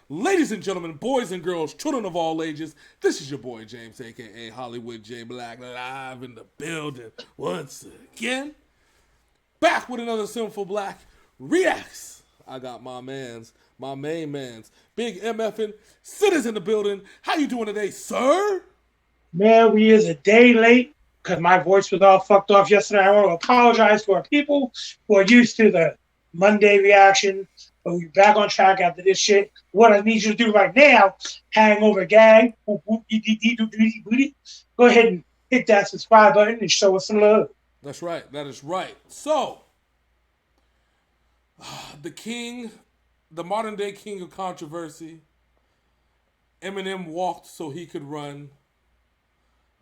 Ladies and gentlemen, boys and girls, children of all ages, this is your boy James, aka Hollywood J Black, live in the building once again. Back with another Synful Blaq reacts. I got my main mans, Big MFing Sid in the building. How you doing today, sir? Man, we is a day late because my voice was all fucked off yesterday. I want to apologize for people who are used to the Monday reaction. But we're back on track after this shit. What I need you to do right now, hangover gang, go ahead and hit that subscribe button and show us some love. That's right. That is right. So, the king, the modern day king of controversy, Eminem walked so he could run.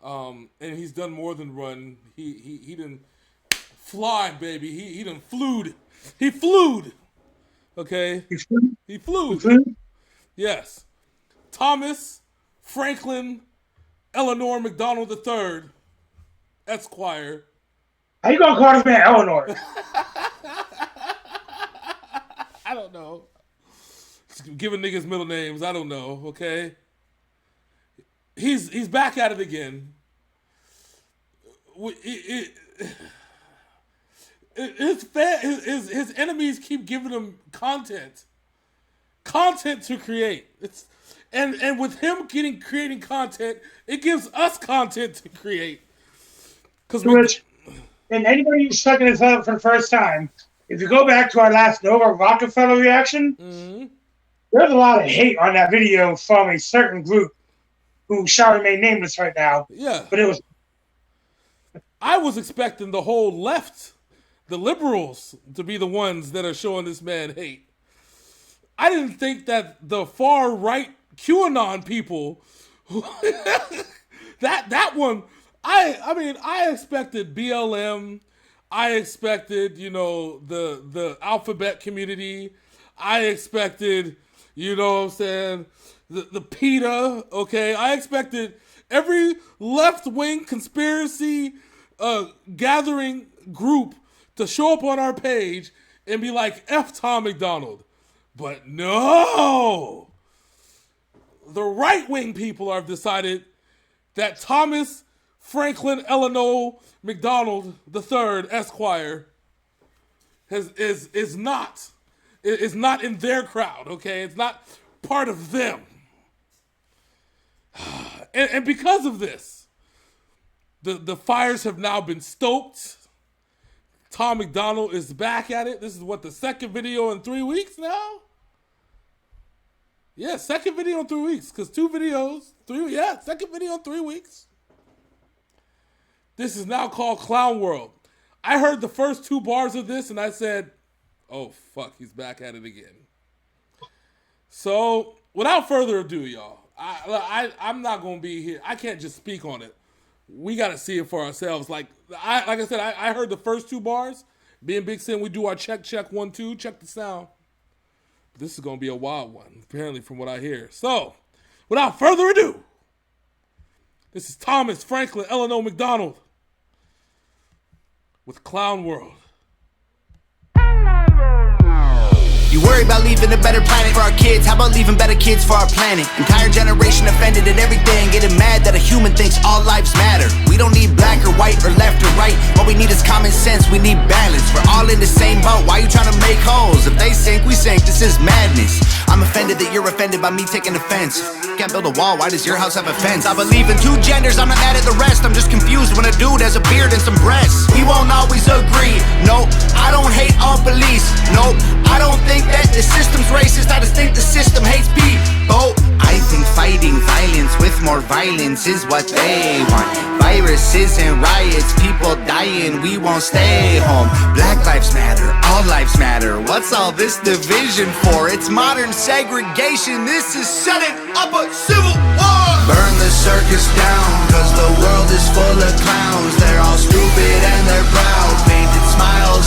And he's done more than run. He didn't fly, baby. He done flewed. He flewed. Okay? He flew. Yes. Thomas Franklin Eleanor MacDonald III, Esquire. How you gonna call this man Eleanor? I don't know. Giving niggas middle names. I don't know. Okay? He's back at it again. His enemies keep giving him content to create. And with him creating content, it gives us content to create. And anybody who's checking this out for the first time, if you go back to our last Nova Rockefeller reaction, there's a lot of hate on that video from a certain group who shall remain nameless right now. Yeah, but it was. I was expecting the whole left, the liberals, to be the ones that are showing this man hate. I didn't think that the far right QAnon people, that one. I mean, I expected BLM. I expected, the alphabet community. I expected, what I'm saying, the PETA. Okay, I expected every left-wing conspiracy gathering group to show up on our page and be like, F Tom MacDonald. But no! The right-wing people have decided that Thomas Franklin Eleanor MacDonald III, Esquire, is not in their crowd, okay? It's not part of them. And because of this, the fires have now been stoked. Tom MacDonald is back at it. This is what, the second video in 3 weeks now? Yeah, second video in 3 weeks. Because second video in 3 weeks. This is now called Clown World. I heard the first 2 bars of this and I said, oh, fuck, he's back at it again. So, without further ado, y'all, I'm not going to be here. I can't just speak on it. We got to see it for ourselves. Like I said, I heard the first 2 bars. Me and Big Sin, we do our check 1 2, check the sound. This is going to be a wild one, apparently, from what I hear. So, without further ado, this is Thomas Franklin Eleanor MacDonald with Clown World. You worry about leaving a better planet for our kids. How about leaving better kids for our planet? Entire generation offended at everything, getting mad that a human thinks all lives matter. We don't need black or white or left or right. What we need is common sense, we need balance. We're all in the same boat, why you trying to make holes? If they sink, we sink, this is madness. I'm offended that you're offended by me taking offense. Can't build a wall, why does your house have a fence? I believe in 2 genders, I'm not mad at the rest. I'm just confused when a dude has a beard and some breasts. We won't always agree, nope. I don't hate all police, nope. I don't think that the system's racist, I just think the system hates people. I think fighting violence with more violence is what they want. Viruses and riots, people dying, we won't stay home. Black lives matter, all lives matter. What's all this division for? It's modern segregation, this is setting up a civil war. Burn the circus down, cause the world is full of clowns. They're all stupid and they're proud, painted smiles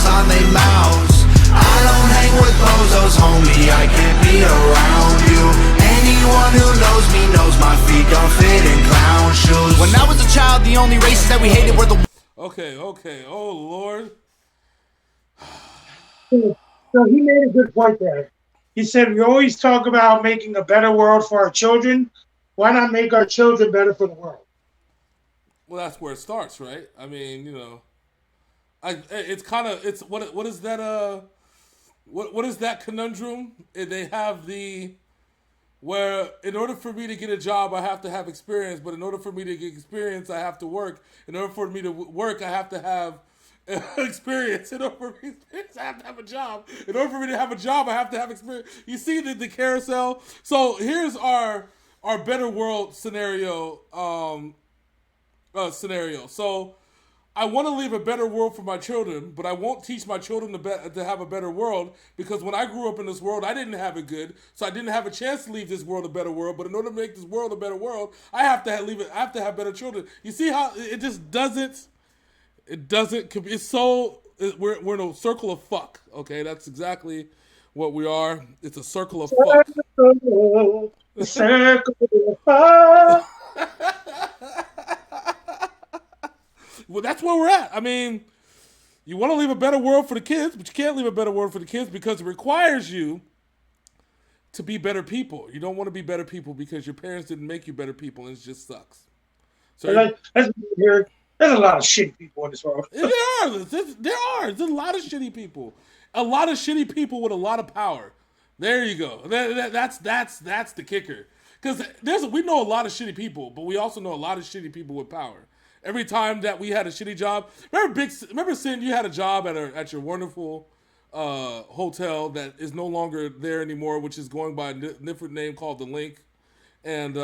only races that we hated were the... Okay. Oh, Lord. So he made a good point there. He said, we always talk about making a better world for our children. Why not make our children better for the world? Well, that's where it starts, right? I mean, you know, it's kind of, it's, what is that, what is that conundrum? They have where in order for me to get a job, I have to have experience, but in order for me to get experience, I have to work. In order for me to work, I have to have experience. In order for me to experience, I have to have a job. In order for me to have a job, I have to have experience. You see the carousel? So here's our better world scenario. So I want to leave a better world for my children, but I won't teach my children to have a better world, because when I grew up in this world, I didn't have it good, so I didn't have a chance to leave this world a better world. But in order to make this world a better world, I have to leave it. I have to have better children. You see how it just doesn't? It doesn't. It's so we're in a circle of fuck. Okay, that's exactly what we are. It's a circle of fuck. Circle of fuck. Well, that's where we're at. I mean, you want to leave a better world for the kids, but you can't leave a better world for the kids because it requires you to be better people. You don't want to be better people because your parents didn't make you better people, and it just sucks. So there's a lot of shitty people in this world. There are. There's a lot of shitty people. A lot of shitty people with a lot of power. There you go. That's the kicker. Because we know a lot of shitty people, but we also know a lot of shitty people with power. Every time that we had a shitty job, remember Sin, you had a job at your wonderful hotel that is no longer there anymore, which is going by a different name called The Link. And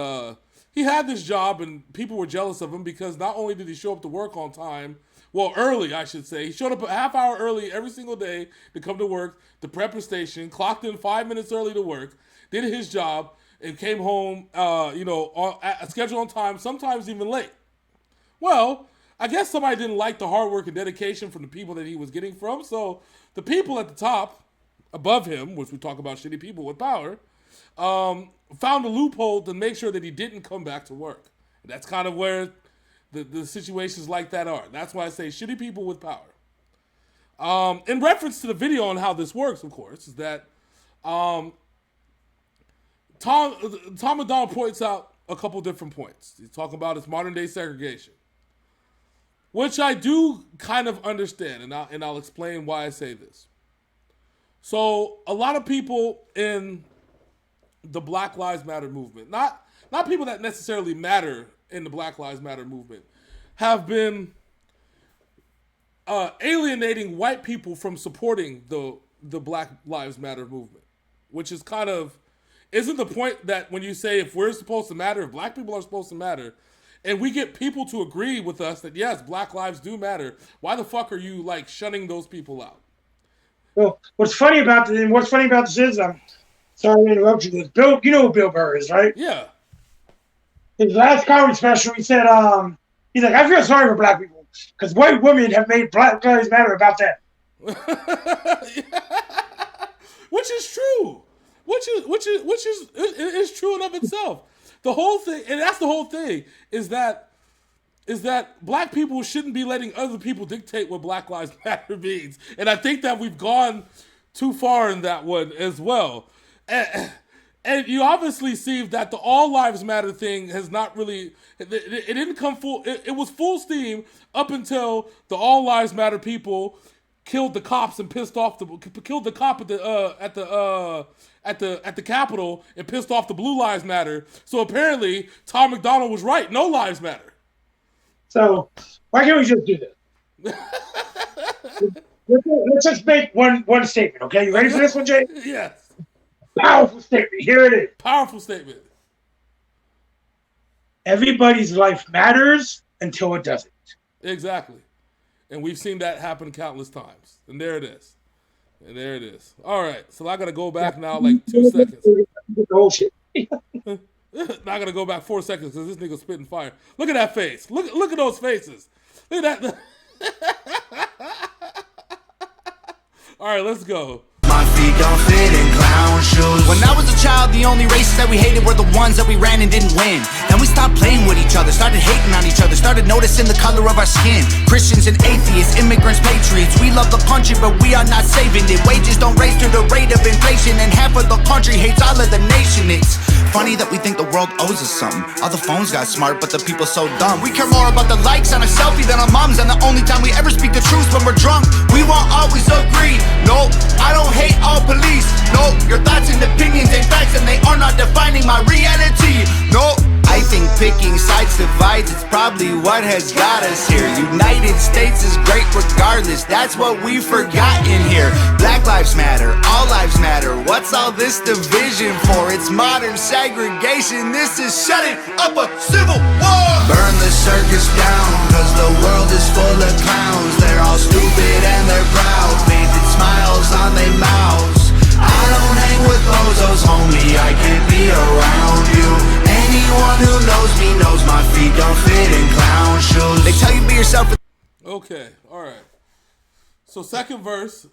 he had this job, and people were jealous of him because not only did he show up to work on time, well, early, I should say. He showed up a half hour early every single day to come to work, to prep his station, clocked in 5 minutes early to work, did his job, and came home, at schedule on time, sometimes even late. Well, I guess somebody didn't like the hard work and dedication from the people that he was getting from, so the people at the top, above him, which we talk about shitty people with power, found a loophole to make sure that he didn't come back to work. And that's kind of where the situations like that are. That's why I say shitty people with power. In reference to the video on how this works, of course, is that Tom MacDonald points out a couple different points. He's talking about his modern day segregation, which I do kind of understand, and I'll explain why I say this. So a lot of people in the Black Lives Matter movement, not people that necessarily matter in the Black Lives Matter movement, have been alienating white people from supporting the Black Lives Matter movement, which is kind of, isn't the point that when you say if we're supposed to matter, if black people are supposed to matter, and we get people to agree with us that yes, black lives do matter, why the fuck are you like shunning those people out? Well, what's funny about this is, I'm sorry to interrupt you, Bill, you know who Bill Burr is, right? Yeah. His last comedy special, he said, he's like, I feel sorry for black people because white women have made Black Lives Matter about that. Which is true. Which is true in of itself. The whole thing, and that's the whole thing, is that black people shouldn't be letting other people dictate what Black Lives Matter means. And I think that we've gone too far in that one as well. And you obviously see that the All Lives Matter thing has not really, it didn't come full, it was full steam up until the All Lives Matter people killed the cops and killed the cop at the Capitol and pissed off the Blue Lives Matter. So apparently Tom MacDonald was right. No lives matter. So why can't we just do this? Let's just make one statement, okay? You ready for this one, Jay? Yes. Powerful statement. Here it is. Powerful statement. Everybody's life matters until it doesn't. Exactly. And we've seen that happen countless times. And there it is. All right. So I got to go back now like 2 seconds. Oh, shit. Now I got to go back 4 seconds because this nigga's spitting fire. Look at that face. Look at those faces. Look at that. All right, let's go. My feet don't fit in clown shoes. When I was a child, the only races that we hated were the ones that we ran and didn't win. Then we stopped playing with each other, started hating on each other, started noticing the color of our skin. Christians and atheists, immigrants, patriots, we love the country but we are not saving it. Wages don't raise to the rate of inflation, and half of the country hates all of the nation. It's funny that we think the world owes us something. All the phones got smart but the people so dumb. We care more about the likes on a selfie than our moms, and the only time we ever speak the truth when we're drunk. We won't always agree. No, I don't hate all police. No, your thoughts and opinions ain't facts, and they are not defining my reality. No, I think picking sides divides, it's probably what has got us here. United States is great regardless, that's what we've forgotten here. Black lives matter, all lives matter, what's all this division for? It's modern segregation, this is shutting up a civil war. Burn the circus down, cause the world is full of clowns. They're all stupid and they're proud, painted smiles on their mouths. I don't hang with bozos, homie, I can't be around you. Anyone who knows me knows my feet don't fit in clown shoes. They tell you be yourself. Okay, all right. So second verse.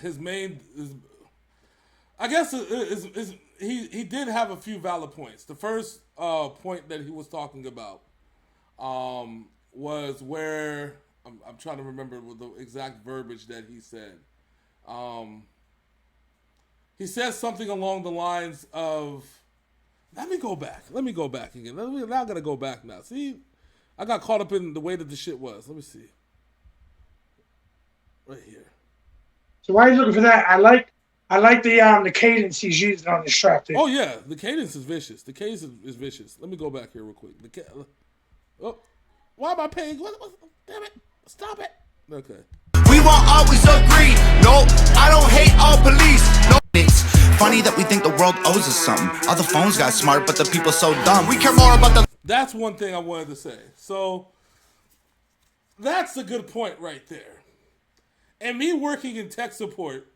His main, I guess, he did have a few valid points. The first point that he was talking about was where I'm trying to remember the exact verbiage that he said. He says something along the lines of, let me go back again. Now I gotta go back now. See, I got caught up in the way that the shit was. Let me see. Right here. So while you're looking for that, I like the cadence he's using on this track there. Oh yeah, the cadence is vicious. Is vicious. Let me go back here real quick. Oh, why am I paying? What, damn it! Stop it. Okay. We won't always agree. No, I don't hate all police. No, it's funny that we think the world owes us something. All the phones got smart, but the people so dumb. We care more about the. That's one thing I wanted to say. So that's a good point right there. And me working in tech support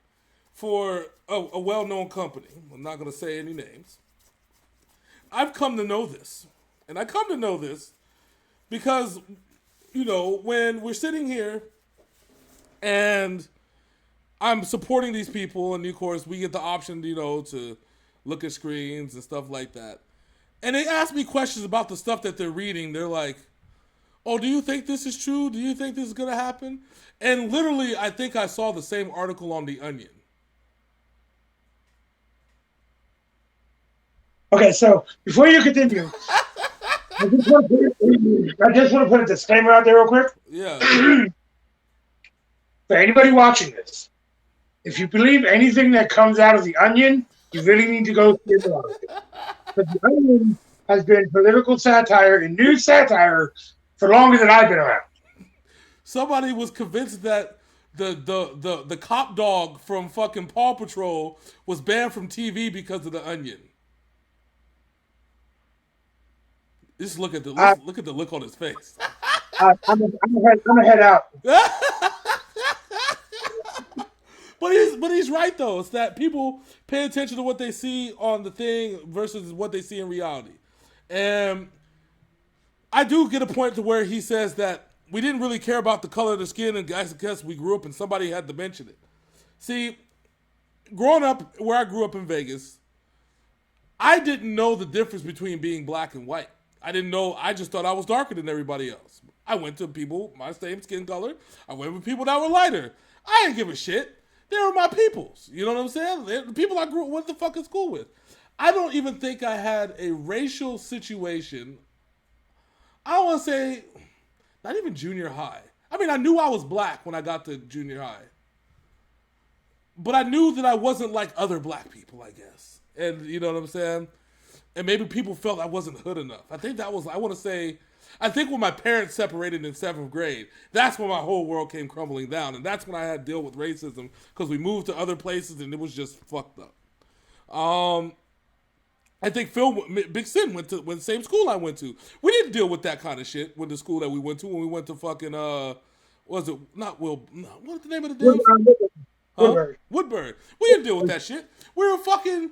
for a well-known company, I'm not going to say any names, I've come to know this. And I come to know this because, when we're sitting here and I'm supporting these people, and of course we get the option, to look at screens and stuff like that. And they ask me questions about the stuff that they're reading. They're like, oh, do you think this is true? Do you think this is going to happen? And literally, I think I saw the same article on The Onion. Okay, so before you continue, I just want to put a disclaimer out there real quick. Yeah. For anybody watching this, if you believe anything that comes out of The Onion, you really need to go see it. But The Onion has been political satire and news satire for longer than I've been around. Somebody was convinced that the cop dog from fucking Paw Patrol was banned from TV because of The Onion. Just look at the look on his face. I'm gonna head out. But he's right though. It's that people pay attention to what they see on the thing versus what they see in reality. And I do get a point to where he says that we didn't really care about the color of the skin, and I guess we grew up and somebody had to mention it. See, growing up where I grew up in Vegas, I didn't know the difference between being black and white. I didn't know. I just thought I was darker than everybody else. I went to people my same skin color. I went with people that were lighter. I didn't give a shit. They were my peoples. You know what I'm saying? They're the people I grew up with, the fucking school with. I don't even think I had a racial situation. I don't want to say, not even junior high. I mean, I knew I was black when I got to junior high. But I knew that I wasn't like other black people, I guess. And you know what I'm saying? And maybe people felt I wasn't hood enough. I think that was, I think when my parents separated in 7th grade, that's when my whole world came crumbling down. And that's when I had to deal with racism because we moved to other places and it was just fucked up. I think Big Sin went to the same school I went to. We didn't deal with that kind of shit with the school that we went to when we went to fucking, what's the name of the damn? Woodbury. Woodbury. We didn't deal with that shit. We were fucking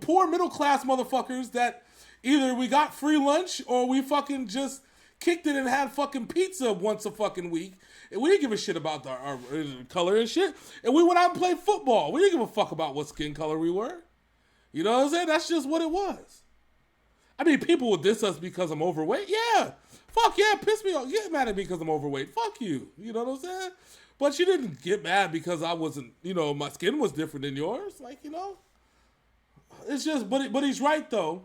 poor middle class motherfuckers that either we got free lunch or we fucking just kicked it and had fucking pizza once a fucking week. And we didn't give a shit about our color and shit. And we went out and played football. We didn't give a fuck about what skin color we were. You know what I'm saying? That's just what it was. I mean, people will diss us because I'm overweight. Yeah. Fuck yeah, piss me off. Get mad at me because I'm overweight. Fuck you. You know what I'm saying? But you didn't get mad because I wasn't, my skin was different than yours. Like, it's just, but he's right though,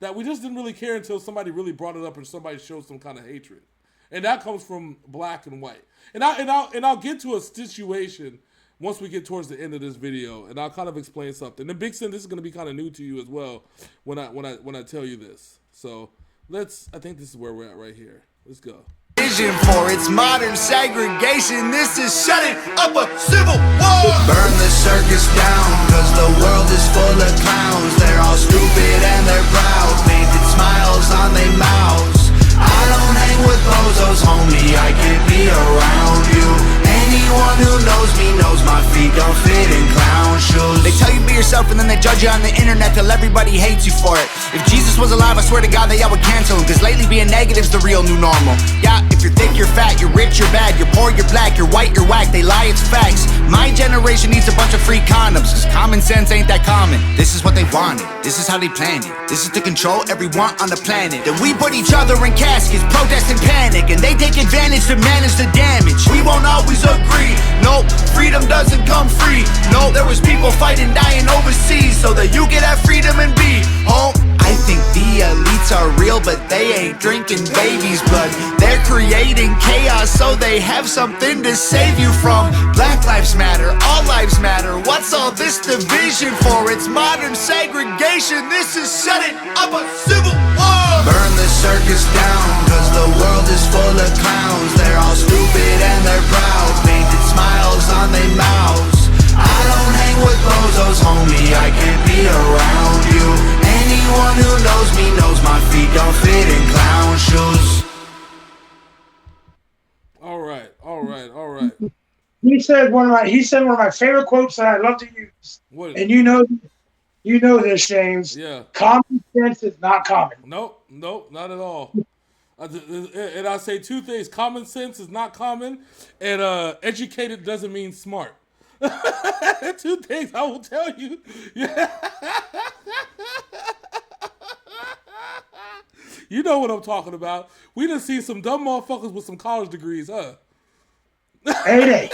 that we just didn't really care until somebody really brought it up or somebody showed some kind of hatred. And that comes from black and white. And I'll get to a situation once we get towards the end of this video, and I'll kind of explain something. And Big Sin, this is going to be kind of new to you as well when I tell you this. So I think this is where we're at right here. Let's go. Vision for its modern segregation. This is shutting up a civil war. Burn the circus down, cause the world is full of clowns. They're all stupid and they're proud, painted smiles on their mouths. I don't hang with bozos, homie, I can't be around you. Anyone who knows me knows my feet don't fit in clown shoes. They tell you be yourself and then they judge you on the internet till everybody hates you for it. If Jesus was alive, I swear to God that y'all would cancel him, cause lately being negative's the real new normal. Yeah, if you're thick, you're fat, you're rich, you're bad, you're poor, you're black, you're white, you're whack, they lie, it's facts. My generation needs a bunch of free condoms, cause common sense ain't that common. This is what they wanted, this is how they planned it. This is to control everyone on the planet. Then we put each other in caskets, protest and panic, and they take advantage to manage the damage. We won't always agree, nope, freedom doesn't come free. Nope, there was people fighting, dying overseas so that you could have freedom and be home. I think the elites are real, but they ain't drinking babies' blood. They're creating chaos so they have something to save you from. Black lives matter, all lives matter. What's all this division for? It's modern segregation. This is setting up a civil war. Burn the circus down, cause the world is full of clowns. They're all stupid and they're proud, painted smiles on their mouths. I don't hang with bozos, homie, I can't be around you. Anyone who knows me knows my feet don't fit in clown shoes. All right. He said one of my favorite quotes that I love to use. What? And you know this, James. Yeah. Common sense is not common. Nope, not at all. And I say two things. Common sense is not common, and educated doesn't mean smart. Two things I will tell you. You know what I'm talking about. We done see some dumb motherfuckers with some college degrees, huh? Hey,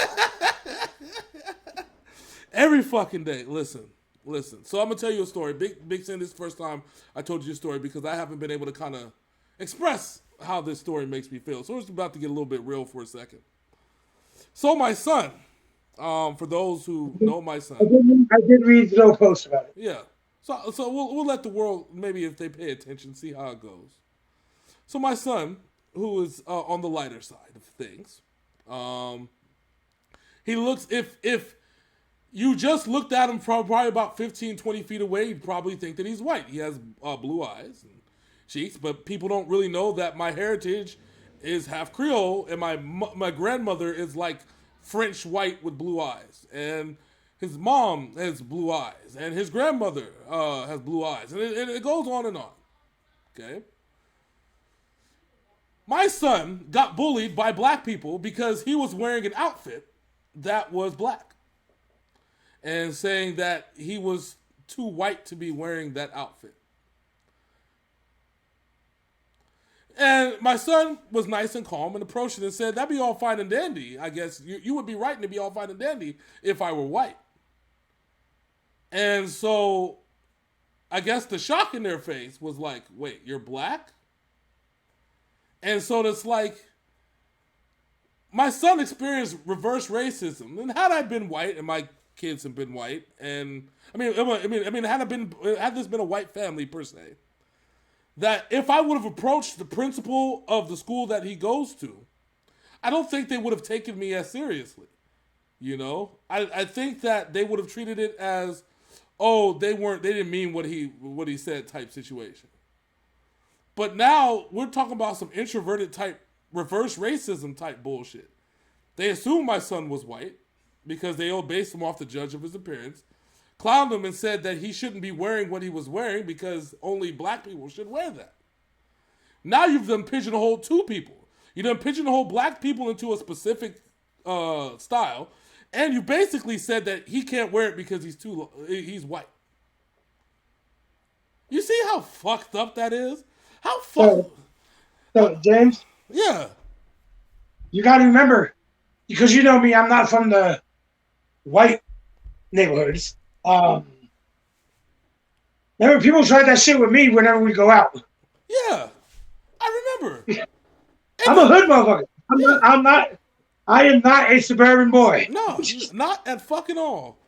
Every fucking day. Listen. So I'm gonna tell you a story. Big Sin, this is the first time I told you a story because I haven't been able to kind of express how this story makes me feel. So it's about to get a little bit real for a second. So my son, for those who know my son, I did read the little post about it. yeah. So we'll let the world, maybe if they pay attention, see how it goes. So my son, who is on the lighter side of things, he looks, if you just looked at him from probably about 15, 20 feet away, you'd probably think that he's white. He has blue eyes and cheeks, but people don't really know that my heritage is half Creole, and my grandmother is like French white with blue eyes, and his mom has blue eyes, and his grandmother has blue eyes, and it goes on and on. Okay? My son got bullied by black people because he was wearing an outfit that was black, and saying that he was too white to be wearing that outfit. And my son was nice and calm and approached it and said, that'd be all fine and dandy. I guess you would be right and it'd be all fine and dandy if I were white. And so I guess the shock in their face was like, wait, you're black? And so it's like, my son experienced reverse racism. And had I been white, and my kids have been white, and had this been a white family per se, that if I would have approached the principal of the school that he goes to, I don't think they would have taken me as seriously. You know, I think that they would have treated it as, oh, they didn't mean what he said type situation. But now we're talking about some introverted type reverse racism type bullshit. They assumed my son was white because they all based him off the judge of his appearance, clowned him and said that he shouldn't be wearing what he was wearing because only black people should wear that. Now you've done pigeonholed two people. You done pigeonholed black people into a specific style, and you basically said that he can't wear it because he's white. You see how fucked up that is? How fucked? So James, Yeah. you got to remember, because you know me, I'm not from the white neighborhoods. Remember, people tried that shit with me whenever we go out. Yeah. I remember. I'm a hood motherfucker. I am not a suburban boy. No, not at fucking all.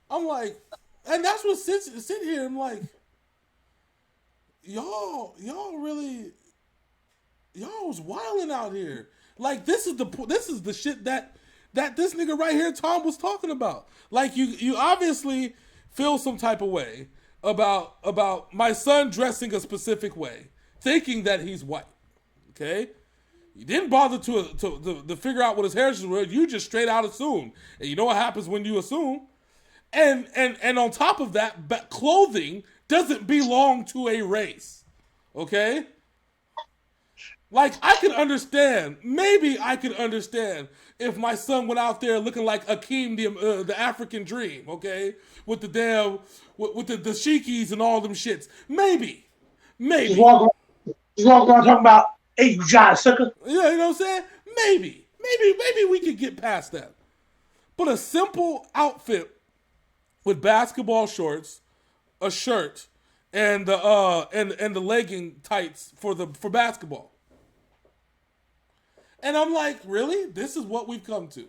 I'm like, and that's what sit here. I'm like, y'all really, y'all was wilding out here. Like this is the shit that this nigga right here, Tom, was talking about. Like you obviously feel some type of way about my son dressing a specific way, thinking that he's white. Okay. You didn't bother to figure out what his heritage was. You just straight out assumed. And you know what happens when you assume? And on top of that, clothing doesn't belong to a race. Okay? Like, I could understand, maybe I could understand if my son went out there looking like Akeem, the African Dream, okay? With the damn, with the shikis and all them shits. Maybe. Just walk around talking about, hey, you giant sucker. Yeah, you know what I'm saying? Maybe we could get past that. But a simple outfit with basketball shorts, a shirt, and the legging tights for basketball. And I'm like, really? This is what we've come to.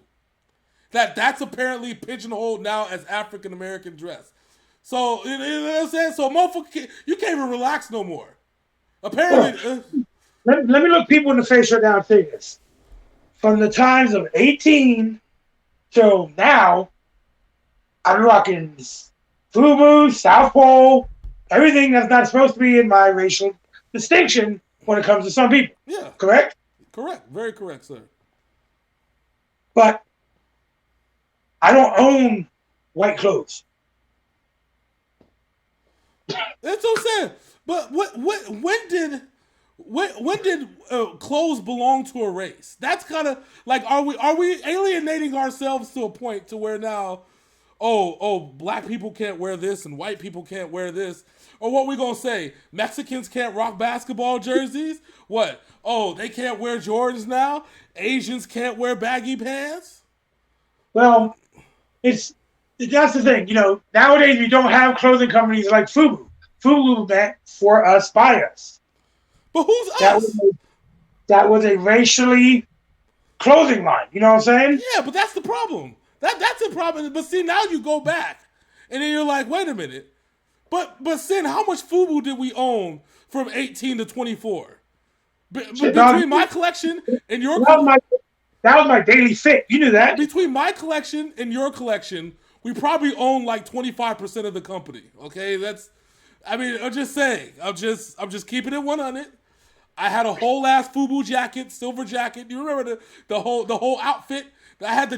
That's apparently pigeonholed now as African American dress. So you know what I'm saying? So motherfucker, you can't even relax no more. Apparently. Let me look people in the face right now and say this. From the times of 18 till now, I'm rocking FUBU, South Pole, everything that's not supposed to be in my racial distinction when it comes to some people. Yeah. Correct? Correct. Very correct, sir. But I don't own white clothes. That's what I'm saying. But when did clothes belong to a race? That's kind of like, are we alienating ourselves to a point to where now, black people can't wear this and white people can't wear this? Or what we gonna say? Mexicans can't rock basketball jerseys? What? Oh, they can't wear Jordans now? Asians can't wear baggy pants? Well, that's the thing. You know, nowadays we don't have clothing companies like FUBU. FUBU meant for us, by us. But who's us? That was a racially clothing line. You know what I'm saying? Yeah, but that's the problem. That's the problem. But see, now you go back, and then you're like, wait a minute. But Sin, how much FUBU did we own from 18 to 24? Between my collection and your collection. That was my daily fit. You knew that. Between my collection and your collection, we probably own like 25% of the company. Okay, I'm just saying. I'm just keeping it 100. I had a whole ass FUBU jacket, silver jacket. You remember the whole outfit? I had the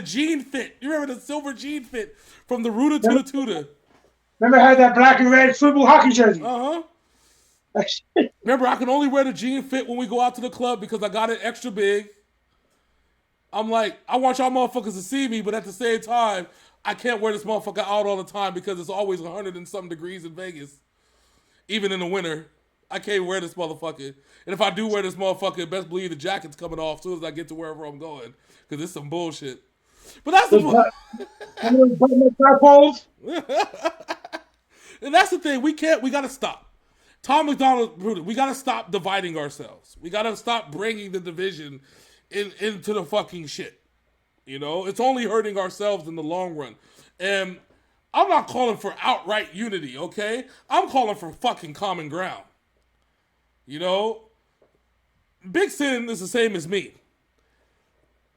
jean fit. You remember the silver jean fit from the Ruta to the Tuta? Remember I had that black and red FUBU hockey jersey? Remember, I can only wear the jean fit when we go out to the club because I got it extra big. I'm like, I want y'all motherfuckers to see me, but at the same time, I can't wear this motherfucker out all the time because it's always 100 and something degrees in Vegas. Even in the winter, I can't wear this motherfucker. And if I do wear this motherfucker, best believe the jacket's coming off as soon as I get to wherever I'm going. Because it's some bullshit. But that's the and that's the thing. We gotta stop. Tom MacDonald, we gotta stop dividing ourselves. We gotta stop bringing the division into the fucking shit. You know, it's only hurting ourselves in the long run. And I'm not calling for outright unity, okay? I'm calling for fucking common ground. You know, Big Sin is the same as me.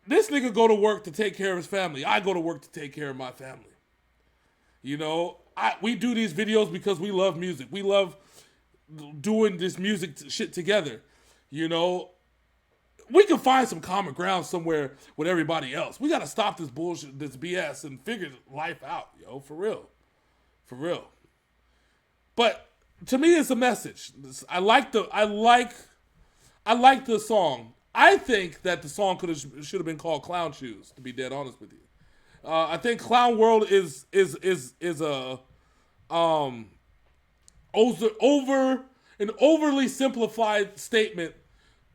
This nigga go to work to take care of his family. I go to work to take care of my family. You know, we do these videos because we love music. We love doing this music shit together. You know, we can find some common ground somewhere with everybody else. We got to stop this bullshit, this BS, and figure life out, yo, for real. For real. But to me, it's a message. I like the song. I think that the song should have been called Clown Shoes, to be dead honest with you. I think Clown World is a an overly simplified statement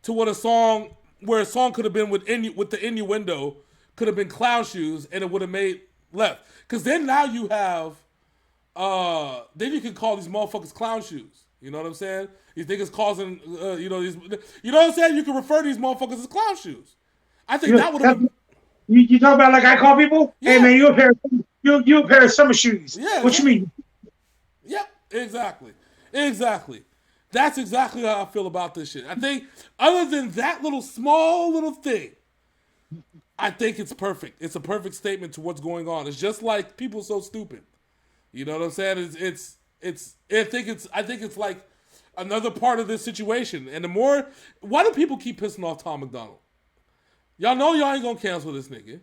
to what a song where a song could have been with the innuendo could have been clown shoes and it would have made left. Because then now you have then you can call these motherfuckers clown shoes. You know what I'm saying? You think it's causing you know what I'm saying? You can refer to these motherfuckers as clown shoes. I think that would have been. You talk about like I call people? Yeah. Hey man, you a pair of summer shoes. Yeah. What you mean? Yep, exactly. That's exactly how I feel about this shit. I think other than that small little thing, I think it's perfect. It's a perfect statement to what's going on. It's just like people so stupid. You know what I'm saying? I think it's like another part of this situation. And why do people keep pissing off Tom MacDonald? Y'all know y'all ain't gonna cancel this nigga.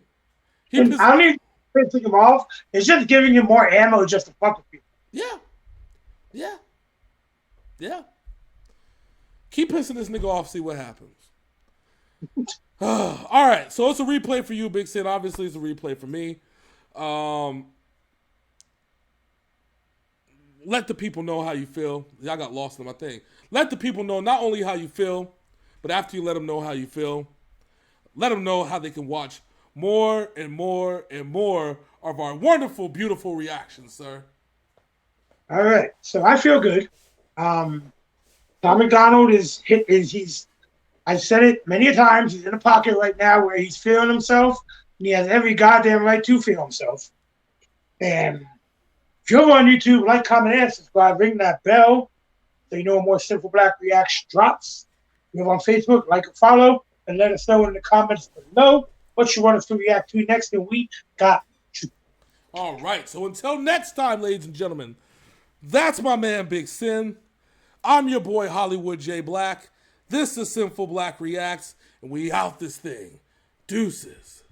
I don't even pissing him off. It's just giving him more ammo just to fuck with people. Yeah. Keep pissing this nigga off, see what happens. All right, so it's a replay for you, Big Sin. Obviously, it's a replay for me. Let the people know how you feel. Y'all got lost in my thing. Let the people know not only how you feel, but after you let them know how you feel, let them know how they can watch more and more and more of our wonderful, beautiful reactions, sir. All right, so I feel good. Tom MacDonald I've said it many a times, he's in a pocket right now where he's feeling himself, and he has every goddamn right to feel himself. And if you're on YouTube, like, comment, and subscribe, ring that bell so you know when more Synful Blaq reaction drops. If you're on Facebook, like and follow, and let us know in the comments below what you want us to react to next, and we got you. All right, so until next time, ladies and gentlemen, that's my man Big Sin. I'm your boy Hollywood J. Black. This is Synful Blaq Reacts, and we out this thing. Deuces.